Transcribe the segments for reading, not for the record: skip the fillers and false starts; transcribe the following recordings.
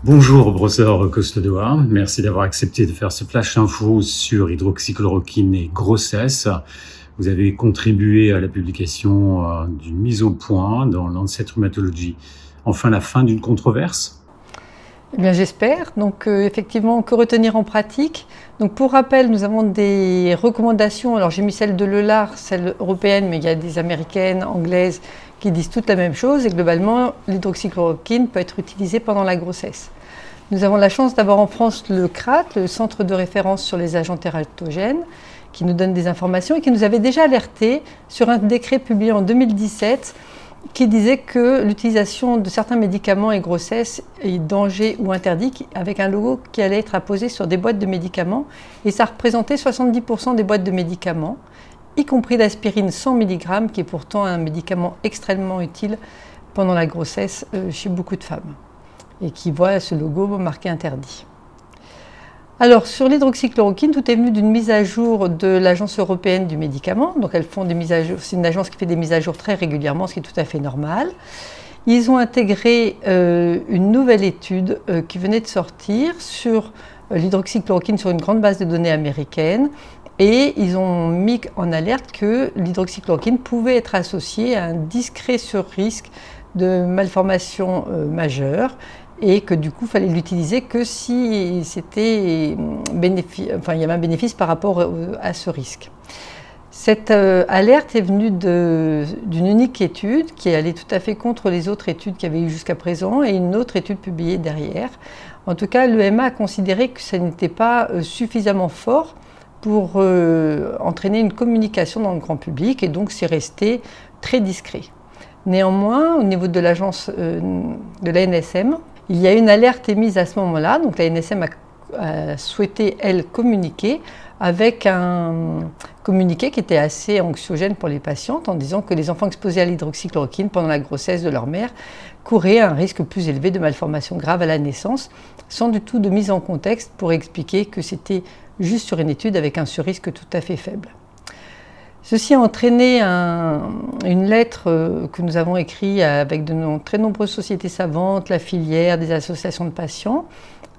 Bonjour, professeur Coste-Doigt. Merci d'avoir accepté de faire ce flash info sur hydroxychloroquine et grossesse. Vous avez contribué à la publication d'une mise au point dans Lancet Rheumatology. Enfin, la fin d'une controverse? Eh bien, j'espère. Donc, effectivement, que retenir en pratique? Donc, pour rappel, nous avons des recommandations. Alors, j'ai mis celle de l'EULAR, celle européenne, mais il y a des américaines, anglaises, qui disent toutes la même chose. Et globalement, l'hydroxychloroquine peut être utilisée pendant la grossesse. Nous avons la chance d'avoir en France le CRAT, le Centre de référence sur les agents tératogènes, qui nous donne des informations et qui nous avait déjà alerté sur un décret publié en 2017 qui disait que l'utilisation de certains médicaments et grossesse est danger ou interdit, avec un logo qui allait être apposé sur des boîtes de médicaments. Et ça représentait 70% des boîtes de médicaments, y compris l'aspirine 100 mg, qui est pourtant un médicament extrêmement utile pendant la grossesse chez beaucoup de femmes, et qui voit ce logo marqué interdit. Alors, sur l'hydroxychloroquine, tout est venu d'une mise à jour de l'Agence européenne du médicament. Donc, elles font des mises à jour. C'est une agence qui fait des mises à jour très régulièrement, ce qui est tout à fait normal. Ils ont intégré une nouvelle étude qui venait de sortir sur l'hydroxychloroquine sur une grande base de données américaine. Et ils ont mis en alerte que l'hydroxychloroquine pouvait être associée à un discret surrisque de malformation majeure, et que du coup, il fallait l'utiliser que si c'était il y avait un bénéfice par rapport à ce risque. Cette alerte est venue d'une unique étude qui est allée tout à fait contre les autres études qu'il y avait eu jusqu'à présent et une autre étude publiée derrière. En tout cas, l'EMA a considéré que ça n'était pas suffisamment fort pour entraîner une communication dans le grand public, et donc c'est resté très discret. Néanmoins, au niveau de l'agence de l'ANSM, il y a une alerte émise à ce moment-là. Donc l'ANSM a souhaité, elle, communiquer avec un communiqué qui était assez anxiogène pour les patientes, en disant que les enfants exposés à l'hydroxychloroquine pendant la grossesse de leur mère couraient un risque plus élevé de malformation grave à la naissance, sans du tout de mise en contexte pour expliquer que c'était juste sur une étude avec un surrisque tout à fait faible. Ceci a entraîné une lettre que nous avons écrite avec de très nombreuses sociétés savantes, la filière, des associations de patients,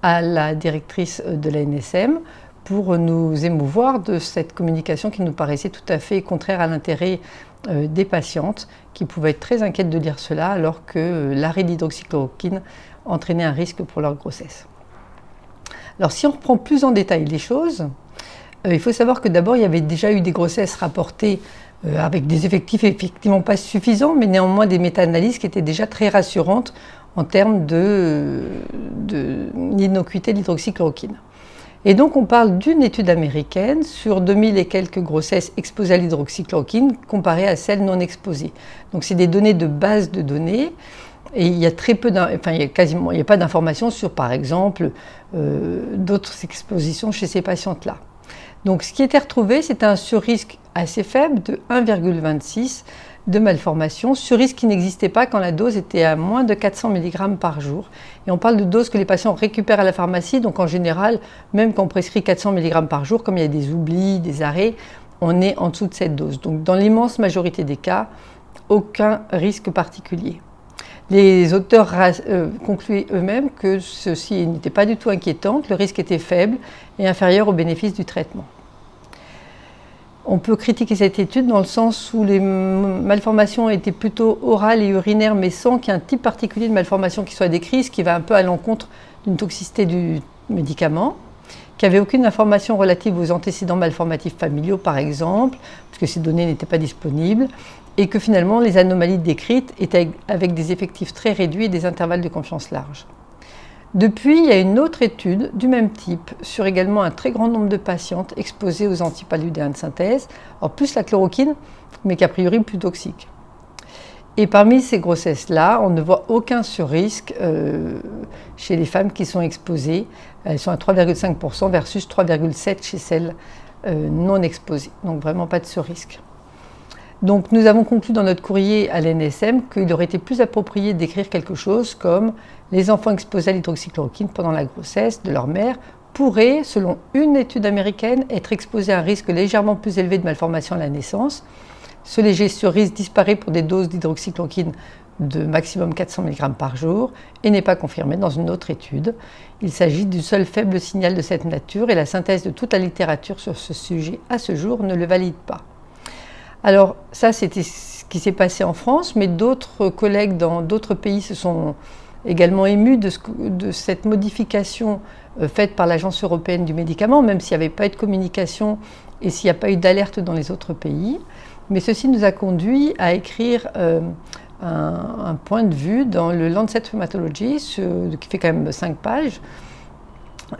à la directrice de l'ANSM pour nous émouvoir de cette communication qui nous paraissait tout à fait contraire à l'intérêt des patientes, qui pouvaient être très inquiètes de lire cela alors que l'arrêt d'hydroxychloroquine entraînait un risque pour leur grossesse. Alors si on reprend plus en détail les choses, il faut savoir que d'abord, il y avait déjà eu des grossesses rapportées avec des effectifs effectivement pas suffisants, mais néanmoins des méta-analyses qui étaient déjà très rassurantes en termes d'innocuité de l'hydroxychloroquine. Et donc, on parle d'une étude américaine sur 2000 et quelques grossesses exposées à l'hydroxychloroquine comparées à celles non exposées. Donc, c'est des données de base de données. Et il y a très peu, il n'y a pas d'informations sur, par exemple, d'autres expositions chez ces patientes-là. Donc, ce qui était retrouvé, c'était un surrisque assez faible de 1,26 de malformation, surrisque qui n'existait pas quand la dose était à moins de 400 mg par jour. Et on parle de doses que les patients récupèrent à la pharmacie, donc en général, même quand on prescrit 400 mg par jour, comme il y a des oublis, des arrêts, on est en dessous de cette dose. Donc, dans l'immense majorité des cas, aucun risque particulier. Les auteurs concluaient eux-mêmes que ceci n'était pas du tout inquiétant, que le risque était faible et inférieur au bénéfice du traitement. On peut critiquer cette étude dans le sens où les malformations étaient plutôt orales et urinaires, mais sans qu'il y ait un type particulier de malformation qui soit décrit, ce qui va un peu à l'encontre d'une toxicité du médicament, qu'il n'y avait aucune information relative aux antécédents malformatifs familiaux, par exemple, parce que ces données n'étaient pas disponibles, et que finalement les anomalies décrites étaient avec des effectifs très réduits et des intervalles de confiance larges. Depuis, il y a une autre étude du même type sur également un très grand nombre de patientes exposées aux antipaludéens de synthèse, alors plus la chloroquine, mais qu'a priori plus toxique. Et parmi ces grossesses-là, on ne voit aucun surrisque chez les femmes qui sont exposées. Elles sont à 3,5% versus 3,7% chez celles non exposées. Donc vraiment pas de surrisque. Donc nous avons conclu dans notre courrier à l'ANSM qu'il aurait été plus approprié d'écrire quelque chose comme « Les enfants exposés à l'hydroxychloroquine pendant la grossesse de leur mère pourrait, selon une étude américaine, être exposé à un risque légèrement plus élevé de malformation à la naissance. Ce léger surrisque disparaît pour des doses d'hydroxychloroquine de maximum 400 mg par jour et n'est pas confirmé dans une autre étude. Il s'agit du seul faible signal de cette nature et la synthèse de toute la littérature sur ce sujet à ce jour ne le valide pas. Alors ça, c'était ce qui s'est passé en France, mais d'autres collègues dans d'autres pays se sont également émus de cette modification faite par l'Agence européenne du médicament, même s'il n'y avait pas eu de communication et s'il n'y a pas eu d'alerte dans les autres pays. Mais ceci nous a conduit à écrire un point de vue dans le Lancet Rheumatology, qui fait quand même 5 pages,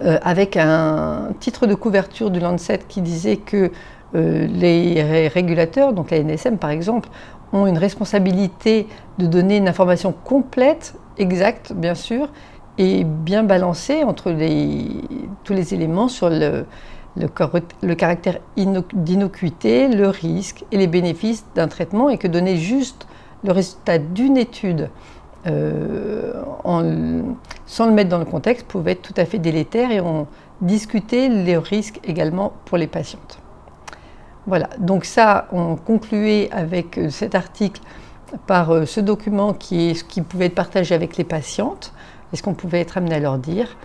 avec un titre de couverture du Lancet qui disait que les régulateurs, donc la NSM par exemple, ont une responsabilité de donner une information complète, exacte bien sûr, et bien balancée entre tous les éléments sur le caractère d'innocuité, le risque et les bénéfices d'un traitement, et que donner juste le résultat d'une étude sans le mettre dans le contexte pouvait être tout à fait délétère, et on discutait les risques également pour les patientes. Voilà, donc ça, on concluait avec cet article par ce document ce qui pouvait être partagé avec les patientes, et ce qu'on pouvait être amené à leur dire.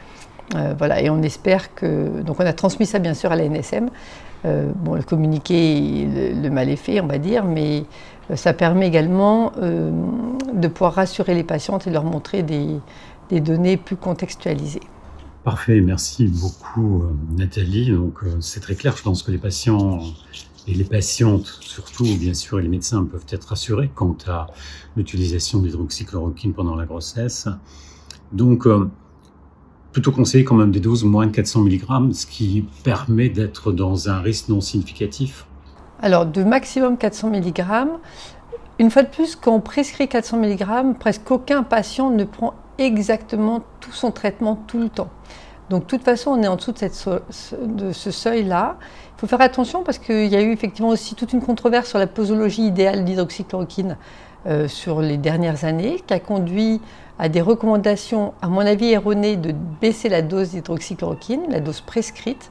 Voilà, et on espère que... Donc on a transmis ça bien sûr à la NSM. Le communiqué, le mal est fait, on va dire, mais ça permet également de pouvoir rassurer les patientes et leur montrer des données plus contextualisées. Parfait, merci beaucoup Nathalie. Donc c'est très clair, je pense que les patients et les patientes, surtout bien sûr, et les médecins peuvent être rassurés quant à l'utilisation d'hydroxychloroquine pendant la grossesse. Donc plutôt conseiller quand même des doses moins de 400 mg, ce qui permet d'être dans un risque non significatif. Alors de maximum 400 mg, une fois de plus, quand on prescrit 400 mg, presque aucun patient ne prend exactement tout son traitement tout le temps. Donc de toute façon, on est en dessous de ce seuil-là. Il faut faire attention parce qu'il y a eu effectivement aussi toute une controverse sur la posologie idéale d'hydroxychloroquine sur les dernières années, qui a conduit à des recommandations, à mon avis erronées, de baisser la dose d'hydroxychloroquine, la dose prescrite.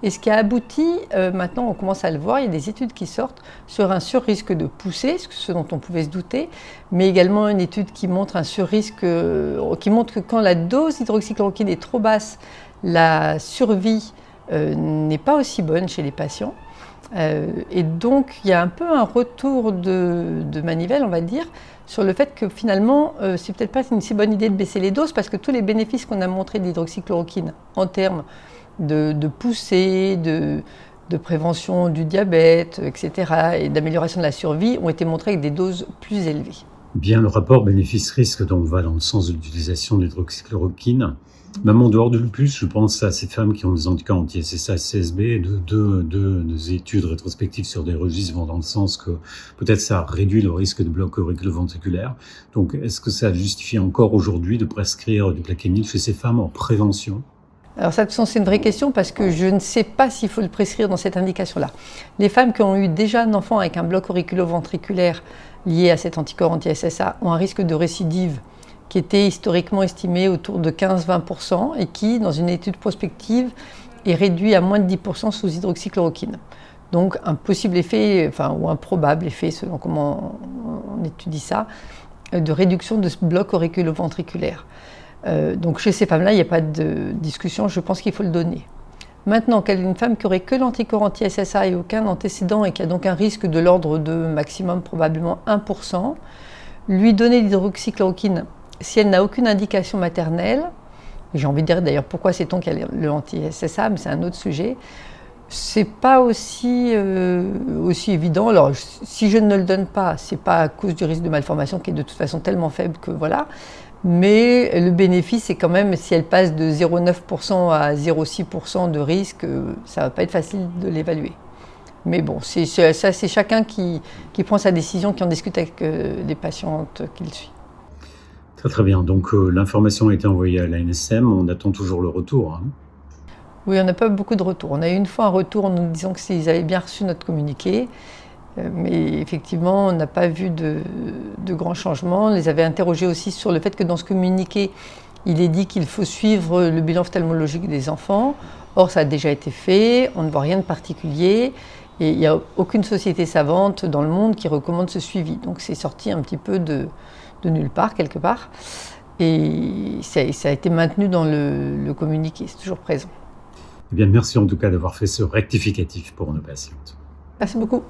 Et ce qui a abouti, maintenant on commence à le voir, il y a des études qui sortent sur un surrisque de poussée, ce dont on pouvait se douter, mais également une étude qui montre un surrisque, qui montre que quand la dose d'hydroxychloroquine est trop basse, la survie n'est pas aussi bonne chez les patients. Et donc il y a un peu un retour de manivelle, on va dire, sur le fait que finalement, c'est peut-être pas une si bonne idée de baisser les doses, parce que tous les bénéfices qu'on a montrés de l'hydroxychloroquine en termes de poussée, de prévention du diabète, etc., et d'amélioration de la survie ont été montrés avec des doses plus élevées. Bien, le rapport bénéfice-risque donc va dans le sens de l'utilisation de l'hydroxychloroquine. Même en dehors de lupus, je pense à ces femmes qui ont des anticorps anti-SSA, CSB, deux études rétrospectives sur des registres vont dans le sens que peut-être ça réduit le risque de bloc auriculoventriculaire. Donc, est-ce que ça justifie encore aujourd'hui de prescrire du Plaquenil chez ces femmes en prévention ? Alors ça, de toute façon, c'est une vraie question parce que je ne sais pas s'il faut le prescrire dans cette indication-là. Les femmes qui ont eu déjà un enfant avec un bloc auriculoventriculaire lié à cet anticorps anti-SSA ont un risque de récidive qui était historiquement estimé autour de 15-20% et qui, dans une étude prospective, est réduit à moins de 10% sous hydroxychloroquine. Donc un possible effet, ou un probable effet, selon comment on étudie ça, de réduction de ce bloc auriculoventriculaire. Donc chez ces femmes-là, il n'y a pas de discussion, je pense qu'il faut le donner. Maintenant, une femme qui aurait que l'anticorps anti-SSA et aucun antécédent et qui a donc un risque de l'ordre de maximum probablement 1%, lui donner l'hydroxychloroquine si elle n'a aucune indication maternelle, j'ai envie de dire d'ailleurs pourquoi sait-on qu'il y a le anti-SSA, mais c'est un autre sujet, c'est pas aussi évident. Alors si je ne le donne pas, c'est pas à cause du risque de malformation qui est de toute façon tellement faible que voilà. Mais le bénéfice, c'est quand même, si elle passe de 0,9% à 0,6% de risque, ça ne va pas être facile de l'évaluer. Mais bon, c'est chacun qui prend sa décision, qui en discute avec les patientes qu'il suit. Très très bien. Donc l'information a été envoyée à l'ANSM, on attend toujours le retour. Oui, on n'a pas beaucoup de retours. On a eu une fois un retour en nous disant qu'ils avaient bien reçu notre communiqué. Mais effectivement, on n'a pas vu de grands changements. On les avait interrogés aussi sur le fait que dans ce communiqué, il est dit qu'il faut suivre le bilan ophtalmologique des enfants. Or, ça a déjà été fait, on ne voit rien de particulier. Et il n'y a aucune société savante dans le monde qui recommande ce suivi. Donc c'est sorti un petit peu de nulle part, quelque part. Et ça a été maintenu dans le communiqué, c'est toujours présent. Eh bien, merci en tout cas d'avoir fait ce rectificatif pour nos patientes. Merci beaucoup.